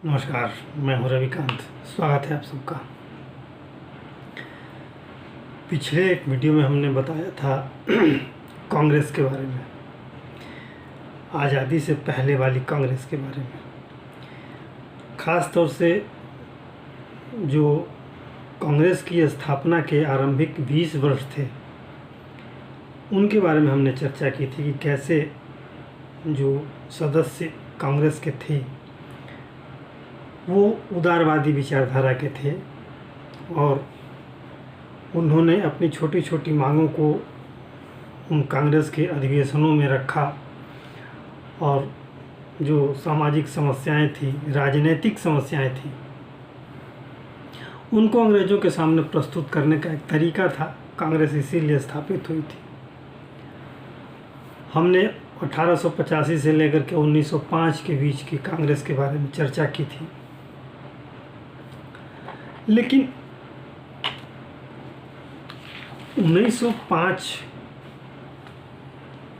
नमस्कार, मैं हूं रविकांत। स्वागत है आप सबका। पिछले एक वीडियो में हमने बताया था कांग्रेस के बारे में, आज़ादी से पहले वाली कांग्रेस के बारे में। ख़ास तौर से जो कांग्रेस की स्थापना के आरंभिक 20 वर्ष थे, उनके बारे में हमने चर्चा की थी कि कैसे जो सदस्य कांग्रेस के थे वो उदारवादी विचारधारा के थे और उन्होंने अपनी छोटी छोटी मांगों को उन कांग्रेस के अधिवेशनों में रखा और जो सामाजिक समस्याएं थी, राजनीतिक समस्याएं थी, उनको अंग्रेज़ों के सामने प्रस्तुत करने का एक तरीका था। कांग्रेस इसीलिए स्थापित हुई थी। हमने 1885 से लेकर के 1905 के बीच की कांग्रेस के बारे में चर्चा की थी। लेकिन 1905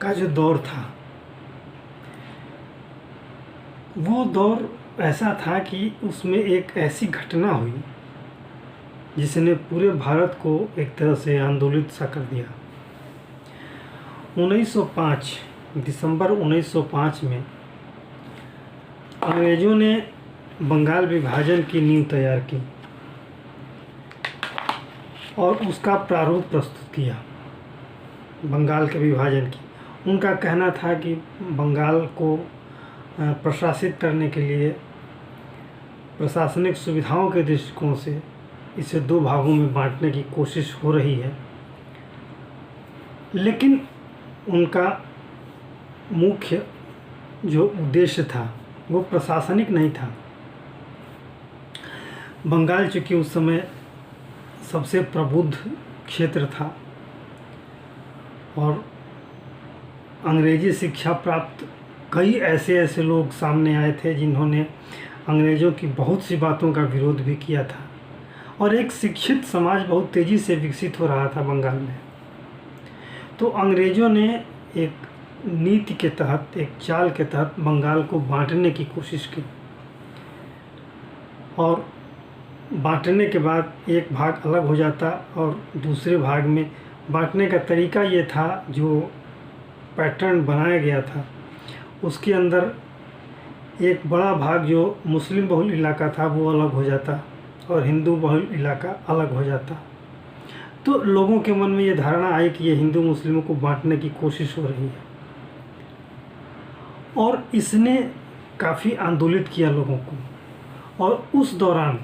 का जो दौर था, वो दौर ऐसा था कि उसमें एक ऐसी घटना हुई जिसने पूरे भारत को एक तरह से आंदोलित सा कर दिया। 1905 दिसंबर 1905 में अंग्रेज़ों ने बंगाल विभाजन की नींव तैयार की और उसका प्रारूप प्रस्तुत किया। बंगाल के विभाजन की उनका कहना था कि बंगाल को प्रशासित करने के लिए प्रशासनिक सुविधाओं के दृष्टिकोण से इसे 2 भागों में बांटने की कोशिश हो रही है, लेकिन उनका मुख्य जो उद्देश्य था वो प्रशासनिक नहीं था। बंगाल चूँकि उस समय सबसे प्रबुद्ध क्षेत्र था और अंग्रेजी शिक्षा प्राप्त कई ऐसे लोग सामने आए थे जिन्होंने अंग्रेज़ों की बहुत सी बातों का विरोध भी किया था और एक शिक्षित समाज बहुत तेज़ी से विकसित हो रहा था बंगाल में। तो अंग्रेज़ों ने एक नीति के तहत, एक चाल के तहत बंगाल को बांटने की कोशिश की और बांटने के बाद एक भाग अलग हो जाता और दूसरे भाग में बांटने का तरीका ये था, जो पैटर्न बनाया गया था उसके अंदर एक बड़ा भाग जो मुस्लिम बहुल इलाका था वो अलग हो जाता और हिंदू बहुल इलाका अलग हो जाता। तो लोगों के मन में ये धारणा आई कि ये हिंदू मुस्लिमों को बांटने की कोशिश हो रही है और इसने काफ़ी आंदोलित किया लोगों को। और उस दौरान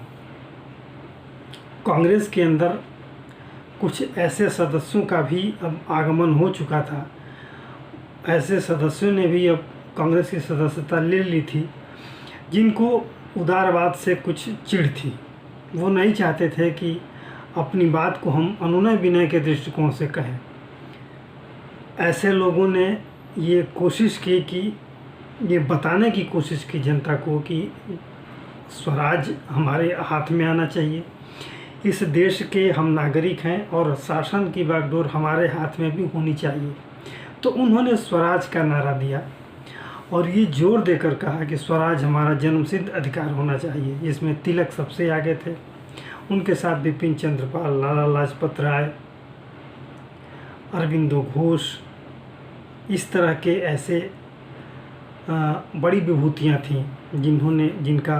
कांग्रेस के अंदर कुछ ऐसे सदस्यों का भी अब आगमन हो चुका था। ऐसे सदस्यों ने भी अब कांग्रेस की सदस्यता ले ली थी जिनको उदारवाद से कुछ चिढ़ थी। वो नहीं चाहते थे कि अपनी बात को हम अनुनय विनय के दृष्टिकोण से कहें। ऐसे लोगों ने ये कोशिश की कि ये बताने की कोशिश की जनता को कि स्वराज हमारे हाथ में आना चाहिए, इस देश के हम नागरिक हैं और शासन की बागडोर हमारे हाथ में भी होनी चाहिए। तो उन्होंने स्वराज का नारा दिया और ये जोर देकर कहा कि स्वराज हमारा जन्मसिद्ध अधिकार होना चाहिए। इसमें तिलक सबसे आगे थे, उनके साथ बिपिन चंद्र पाल, लाला लाजपत राय, अरविंदो घोष, इस तरह के ऐसे बड़ी विभूतियाँ थीं जिनका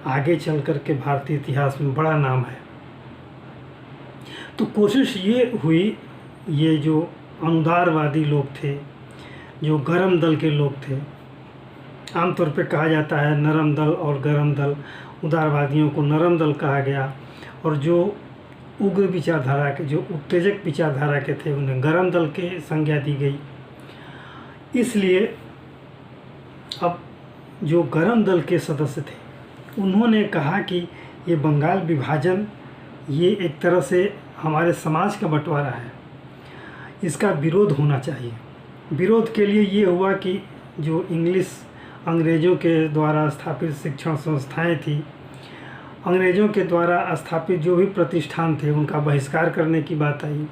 आगे चल कर के भारतीय इतिहास में बड़ा नाम है। तो कोशिश ये हुई, ये जो अनुदारवादी लोग थे, जो गरम दल के लोग थे, आमतौर पे कहा जाता है नरम दल और गरम दल, उदारवादियों को नरम दल कहा गया और जो उग्र विचारधारा के, जो उत्तेजक विचारधारा के थे, उन्हें गरम दल के संज्ञा दी गई। इसलिए अब जो गरम दल के सदस्य थे उन्होंने कहा कि ये बंगाल विभाजन ये एक तरह से हमारे समाज का बंटवारा है, इसका विरोध होना चाहिए। विरोध के लिए ये हुआ कि जो अंग्रेज़ों के द्वारा स्थापित शिक्षण संस्थाएं थी, अंग्रेज़ों के द्वारा स्थापित जो भी प्रतिष्ठान थे, उनका बहिष्कार करने की बात आई।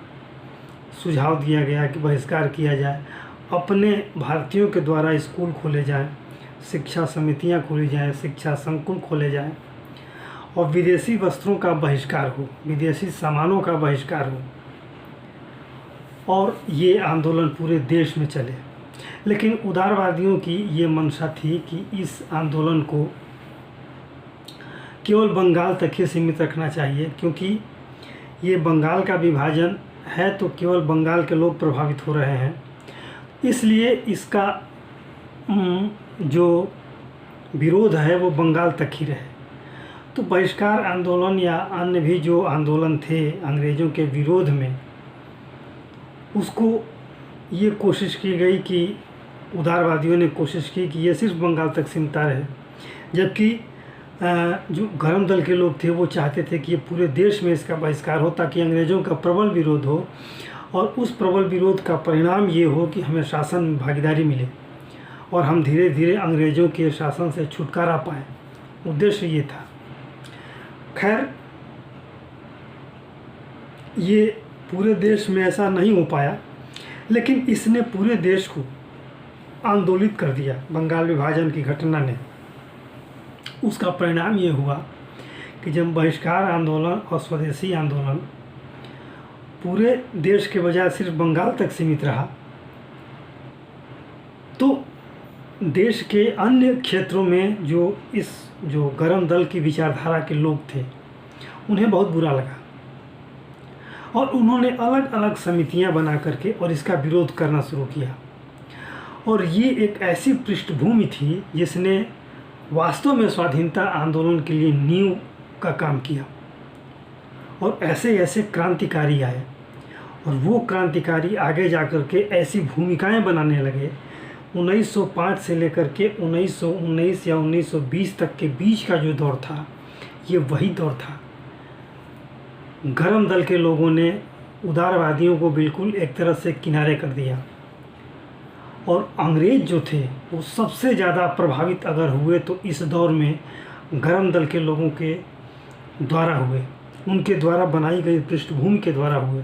सुझाव दिया गया कि बहिष्कार किया जाए, अपने भारतीयों के द्वारा स्कूल खोले जाएं, शिक्षा समितियां खोली जाएं, शिक्षा संकुल खोले जाएं और विदेशी वस्त्रों का बहिष्कार हो, विदेशी सामानों का बहिष्कार हो और ये आंदोलन पूरे देश में चले। लेकिन उदारवादियों की ये मंशा थी कि इस आंदोलन को केवल बंगाल तक ही सीमित रखना चाहिए, क्योंकि ये बंगाल का विभाजन है तो केवल बंगाल के लोग प्रभावित हो रहे हैं, इसलिए इसका जो विरोध है वो बंगाल तक ही रहे। तो बहिष्कार आंदोलन या अन्य भी जो आंदोलन थे अंग्रेज़ों के विरोध में, उसको ये कोशिश की गई कि उदारवादियों ने कोशिश की कि ये सिर्फ बंगाल तक सीमित रहे, जबकि जो गरम दल के लोग थे वो चाहते थे कि ये पूरे देश में इसका बहिष्कार हो, ताकि अंग्रेज़ों का प्रबल विरोध हो और उस प्रबल विरोध का परिणाम ये हो कि हमें शासन में भागीदारी मिले और हम धीरे धीरे अंग्रेज़ों के शासन से छुटकारा पाएँ। उद्देश्य ये था। खैर, ये पूरे देश में ऐसा नहीं हो पाया, लेकिन इसने पूरे देश को आंदोलित कर दिया। बंगाल विभाजन की घटना ने, उसका परिणाम ये हुआ कि जब बहिष्कार आंदोलन और स्वदेशी आंदोलन पूरे देश के बजाय सिर्फ बंगाल तक सीमित रहा, तो देश के अन्य क्षेत्रों में जो गरम दल की विचारधारा के लोग थे उन्हें बहुत बुरा लगा और उन्होंने अलग अलग समितियां बना करके और इसका विरोध करना शुरू किया। और ये एक ऐसी पृष्ठभूमि थी जिसने वास्तव में स्वाधीनता आंदोलन के लिए नींव का काम किया और ऐसे ऐसे क्रांतिकारी आए और वो क्रांतिकारी आगे जा कर के ऐसी भूमिकाएं बनाने लगे। 1905 से लेकर के 1919 या 1920 तक के बीच का जो दौर था, ये वही दौर था। गरम दल के लोगों ने उदारवादियों को बिल्कुल एक तरह से किनारे कर दिया और अंग्रेज़ जो थे वो सबसे ज़्यादा प्रभावित अगर हुए तो इस दौर में गरम दल के लोगों के द्वारा हुए, उनके द्वारा बनाई गई पृष्ठभूमि के द्वारा हुए।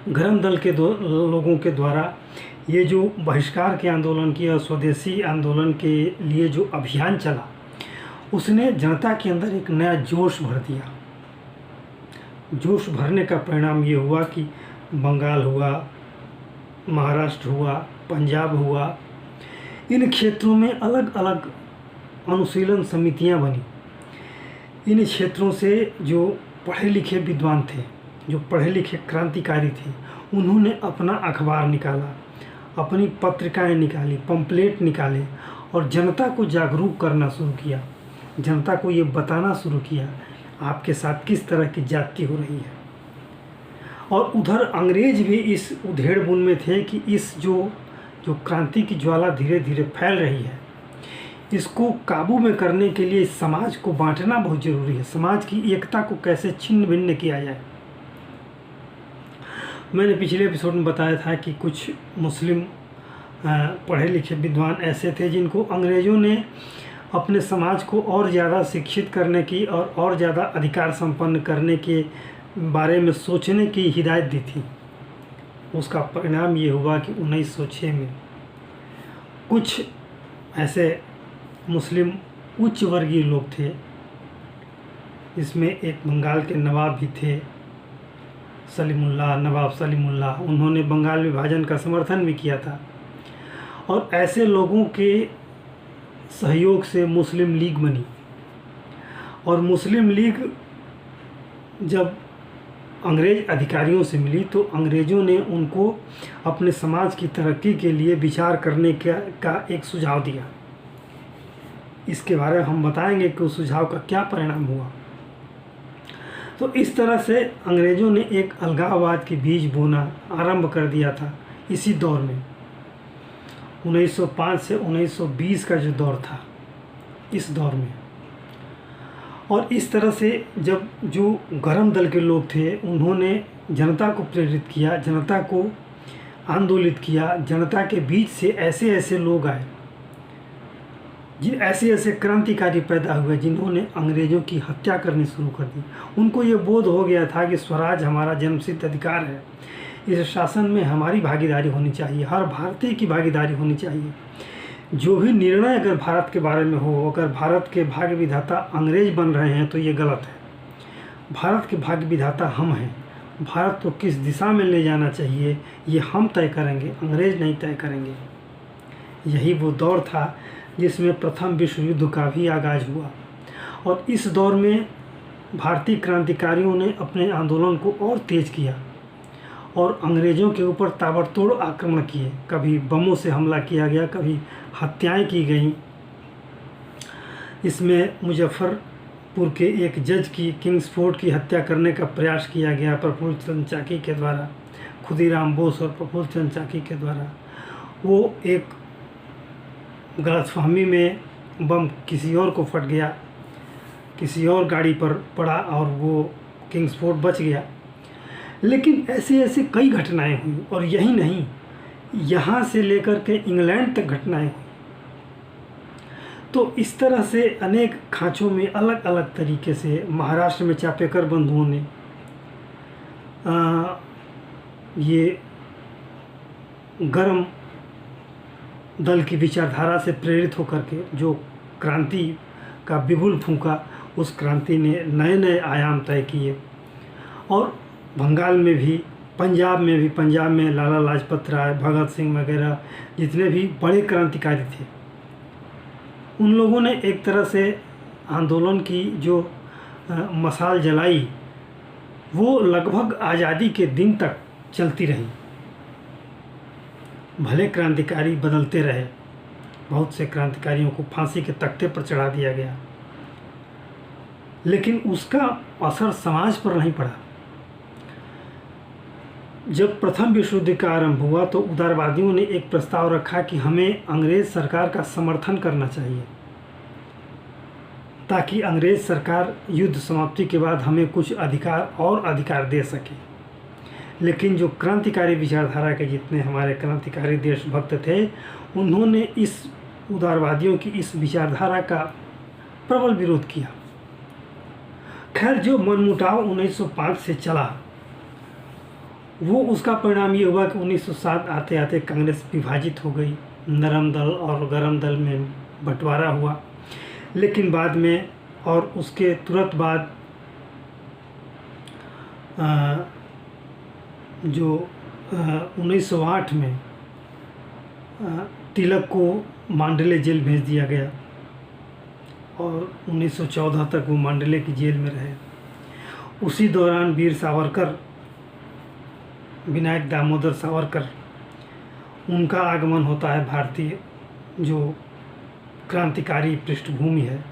गरम दल के लोगों के द्वारा ये जो बहिष्कार के आंदोलन की और स्वदेशी आंदोलन के लिए जो अभियान चला, उसने जनता के अंदर एक नया जोश भर दिया। जोश भरने का परिणाम ये हुआ कि बंगाल हुआ, महाराष्ट्र हुआ, पंजाब हुआ, इन क्षेत्रों में अलग अलग अनुशीलन समितियां बनी। इन क्षेत्रों से जो पढ़े लिखे विद्वान थे, जो पढ़े लिखे क्रांतिकारी थे, उन्होंने अपना अखबार निकाला, अपनी पत्रिकाएं निकाली, पंपलेट निकाले और जनता को जागरूक करना शुरू किया। जनता को ये बताना शुरू किया आपके साथ किस तरह की ज्यादती हो रही है। और उधर अंग्रेज भी इस उधेड़-बुन में थे कि इस जो क्रांति की ज्वाला धीरे धीरे फैल रही है, इसको काबू में करने के लिए समाज को बांटना बहुत ज़रूरी है। समाज की एकता को कैसे छिन्न भिन्न किया जाए। मैंने पिछले एपिसोड में बताया था कि कुछ मुस्लिम पढ़े लिखे विद्वान ऐसे थे जिनको अंग्रेज़ों ने अपने समाज को और ज़्यादा शिक्षित करने की और ज़्यादा अधिकार संपन्न करने के बारे में सोचने की हिदायत दी थी। उसका परिणाम ये हुआ कि 1906 में कुछ ऐसे मुस्लिम उच्च वर्गीय लोग थे, इसमें एक बंगाल के नवाब भी थे, नवाब सलीमुल्लाह। उन्होंने बंगाल विभाजन का समर्थन भी किया था और ऐसे लोगों के सहयोग से मुस्लिम लीग बनी। और मुस्लिम लीग जब अंग्रेज़ अधिकारियों से मिली तो अंग्रेज़ों ने उनको अपने समाज की तरक्की के लिए विचार करने का एक सुझाव दिया। इसके बारे में हम बताएंगे कि उस सुझाव का क्या परिणाम हुआ। तो इस तरह से अंग्रेज़ों ने एक अलगाववाद की बीज बोना आरंभ कर दिया था इसी दौर में। 1905 से 1920 का जो दौर था, इस दौर में। और इस तरह से जब जो गरम दल के लोग थे उन्होंने जनता को प्रेरित किया, जनता को आंदोलित किया, जनता के बीच से ऐसे ऐसे लोग आए, ऐसे ऐसे क्रांतिकारी पैदा हुए जिन्होंने अंग्रेज़ों की हत्या करनी शुरू कर दी। उनको ये बोध हो गया था कि स्वराज हमारा जन्मसिद्ध अधिकार है, इस शासन में हमारी भागीदारी होनी चाहिए, हर भारतीय की भागीदारी होनी चाहिए। जो भी निर्णय अगर भारत के बारे में हो, अगर भारत के भाग्य विधाता अंग्रेज बन रहे हैं तो ये गलत है। भारत के भाग्य विधाता हम हैं। भारत को किस दिशा में ले जाना चाहिए ये हम तय करेंगे, अंग्रेज नहीं तय करेंगे। यही वो दौर था जिसमें प्रथम विश्व युद्ध का भी आगाज़ हुआ, और इस दौर में भारतीय क्रांतिकारियों ने अपने आंदोलन को और तेज़ किया और अंग्रेज़ों के ऊपर ताबड़तोड़ आक्रमण किए। कभी बमों से हमला किया गया, कभी हत्याएं की गईं। इसमें मुजफ्फरपुर के एक जज की, किंग्सफोर्ड की हत्या करने का प्रयास किया गया प्रफुल्ल चंद्र चाकी के द्वारा, खुदीराम बोस और प्रफुल्ल चंद्र चाकी के द्वारा। वो एक गलतफहमी में बम किसी और को फट गया, किसी और गाड़ी पर पड़ा और वो किंग्सफोर्ड बच गया। लेकिन ऐसे ऐसे कई घटनाएं हुई, और यही नहीं, यहाँ से लेकर के इंग्लैंड तक घटनाएं हुई। तो इस तरह से अनेक खाँचों में अलग अलग तरीके से महाराष्ट्र में चापेकर बंधुओं ने ये गर्म दल की विचारधारा से प्रेरित होकर के जो क्रांति का बिगुल फूंका, उस क्रांति ने नए नए आयाम तय किए। और बंगाल में भी, पंजाब में लाला लाजपत राय, भगत सिंह वगैरह जितने भी बड़े क्रांतिकारी थे, उन लोगों ने एक तरह से आंदोलन की जो मशाल जलाई वो लगभग आज़ादी के दिन तक चलती रही। भले क्रांतिकारी बदलते रहे, बहुत से क्रांतिकारियों को फांसी के तख्ते पर चढ़ा दिया गया, लेकिन उसका असर समाज पर नहीं पड़ा। जब प्रथम विश्व युद्ध का आरंभ हुआ तो उदारवादियों ने एक प्रस्ताव रखा कि हमें अंग्रेज सरकार का समर्थन करना चाहिए, ताकि अंग्रेज सरकार युद्ध समाप्ति के बाद हमें कुछ अधिकार दे सके। लेकिन जो क्रांतिकारी विचारधारा के जितने हमारे क्रांतिकारी देशभक्त थे, उन्होंने इस उदारवादियों की इस विचारधारा का प्रबल विरोध किया। खैर, जो मनमुटाव 1905 से चला वो उसका परिणाम ये हुआ कि 1907 आते आते कांग्रेस विभाजित हो गई, नरम दल और गरम दल में बंटवारा हुआ। लेकिन बाद में और उसके तुरंत बाद जो 1908 में तिलक को मांडले जेल भेज दिया गया और 1914 तक वो मांडले की जेल में रहे। उसी दौरान वीर सावरकर, विनायक दामोदर सावरकर, उनका आगमन होता है। भारतीय जो क्रांतिकारी पृष्ठभूमि है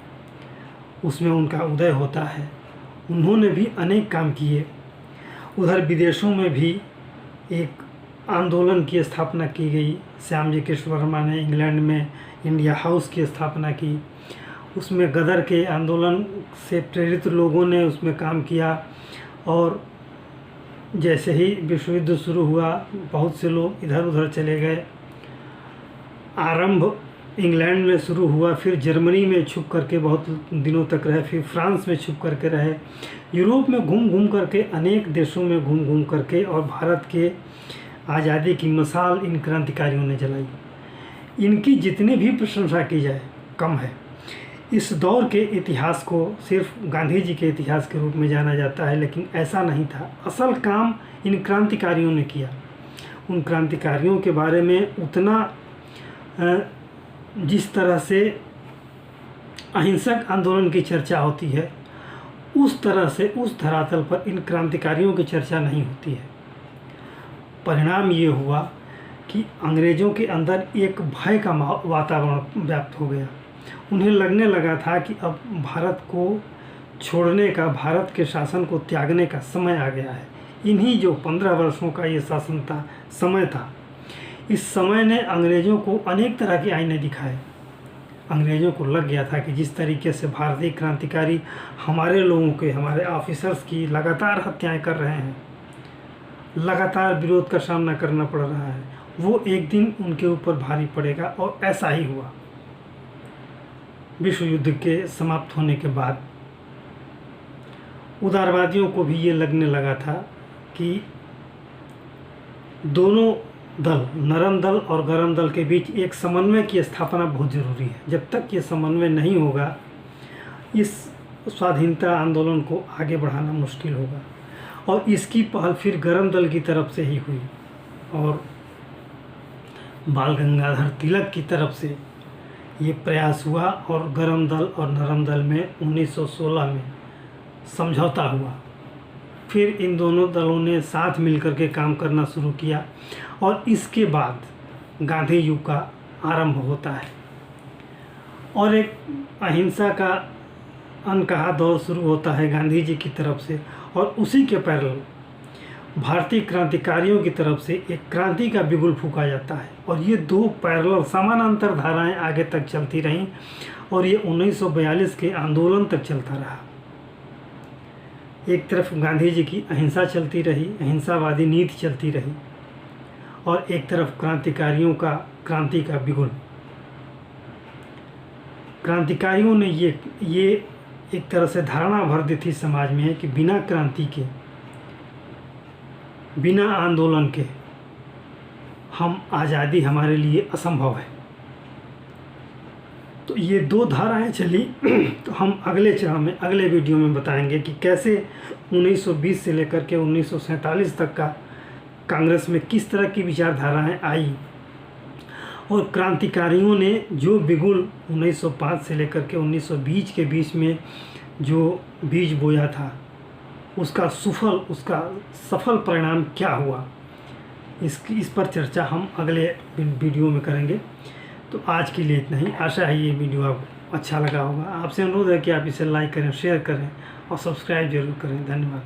उसमें उनका उदय होता है। उन्होंने भी अनेक काम किए। उधर विदेशों में भी एक आंदोलन की स्थापना की गई। श्याम जी कृष्ण वर्मा ने इंग्लैंड में इंडिया हाउस की स्थापना की। उसमें गदर के आंदोलन से प्रेरित लोगों ने उसमें काम किया, और जैसे ही विश्व युद्ध शुरू हुआ बहुत से लोग इधर उधर चले गए। आरंभ इंग्लैंड में शुरू हुआ, फिर जर्मनी में छुप करके बहुत दिनों तक रहे, फिर फ्रांस में छुप करके रहे, यूरोप में घूम घूम करके, अनेक देशों में घूम घूम करके, और भारत के आज़ादी की मशाल इन क्रांतिकारियों ने जलाई। इनकी जितनी भी प्रशंसा की जाए कम है। इस दौर के इतिहास को सिर्फ गांधी जी के इतिहास के रूप में जाना जाता है, लेकिन ऐसा नहीं था। असल काम इन क्रांतिकारियों ने किया। उन क्रांतिकारियों के बारे में उतना जिस तरह से अहिंसक आंदोलन की चर्चा होती है, उस तरह से उस धरातल पर इन क्रांतिकारियों की चर्चा नहीं होती है। परिणाम ये हुआ कि अंग्रेज़ों के अंदर एक भय का वातावरण व्याप्त हो गया। उन्हें लगने लगा था कि अब भारत को छोड़ने का, भारत के शासन को त्यागने का समय आ गया है। इन्हीं जो 15 वर्षों का ये शासन था, समय था, इस समय ने अंग्रेज़ों को अनेक तरह के आईने दिखाए। अंग्रेज़ों को लग गया था कि जिस तरीके से भारतीय क्रांतिकारी हमारे लोगों के, हमारे ऑफिसर्स की लगातार हत्याएं कर रहे हैं, लगातार विरोध का सामना करना पड़ रहा है, वो एक दिन उनके ऊपर भारी पड़ेगा। और ऐसा ही हुआ। विश्व युद्ध के समाप्त होने के बाद उदारवादियों को भी ये लगने लगा था कि दोनों दल, नरम दल और गरम दल के बीच एक समन्वय की स्थापना बहुत ज़रूरी है। जब तक ये समन्वय नहीं होगा, इस स्वाधीनता आंदोलन को आगे बढ़ाना मुश्किल होगा। और इसकी पहल फिर गरम दल की तरफ से ही हुई और बाल गंगाधर तिलक की तरफ से ये प्रयास हुआ और गरम दल और नरम दल में 1916 में समझौता हुआ। फिर इन दोनों दलों ने साथ मिलकर के काम करना शुरू किया और इसके बाद गांधी युग का आरंभ होता है और एक अहिंसा का अनकहा दौर शुरू होता है गांधी जी की तरफ से। और उसी के पैरेलल भारतीय क्रांतिकारियों की तरफ से एक क्रांति का बिगुल फूंका जाता है और ये दो पैरेलल समानांतर धाराएं आगे तक चलती रहीं और ये 1942 के आंदोलन तक चलता रहा। एक तरफ गांधी जी की अहिंसा चलती रही, अहिंसावादी नीति चलती रही और एक तरफ क्रांतिकारियों का क्रांति का बिगुल। क्रांतिकारियों ने ये एक तरह से धारणा भर दी थी समाज में कि बिना क्रांति के, बिना आंदोलन के हम आज़ादी हमारे लिए असंभव है। तो ये दो धाराएं चली। तो हम अगले चरण में, अगले वीडियो में बताएंगे कि कैसे 1920 से लेकर के 1947 तक का कांग्रेस में किस तरह की विचारधाराएं आई और क्रांतिकारियों ने जो बिगुल 1905 से लेकर के 1920 के बीच में जो बीज बोया था उसका सफल परिणाम क्या हुआ, इस पर चर्चा हम अगले वीडियो में करेंगे। तो आज के लिए इतना ही। आशा है ये वीडियो आपको अच्छा लगा होगा। आपसे अनुरोध है कि आप इसे लाइक करें, शेयर करें और सब्सक्राइब जरूर करें। धन्यवाद।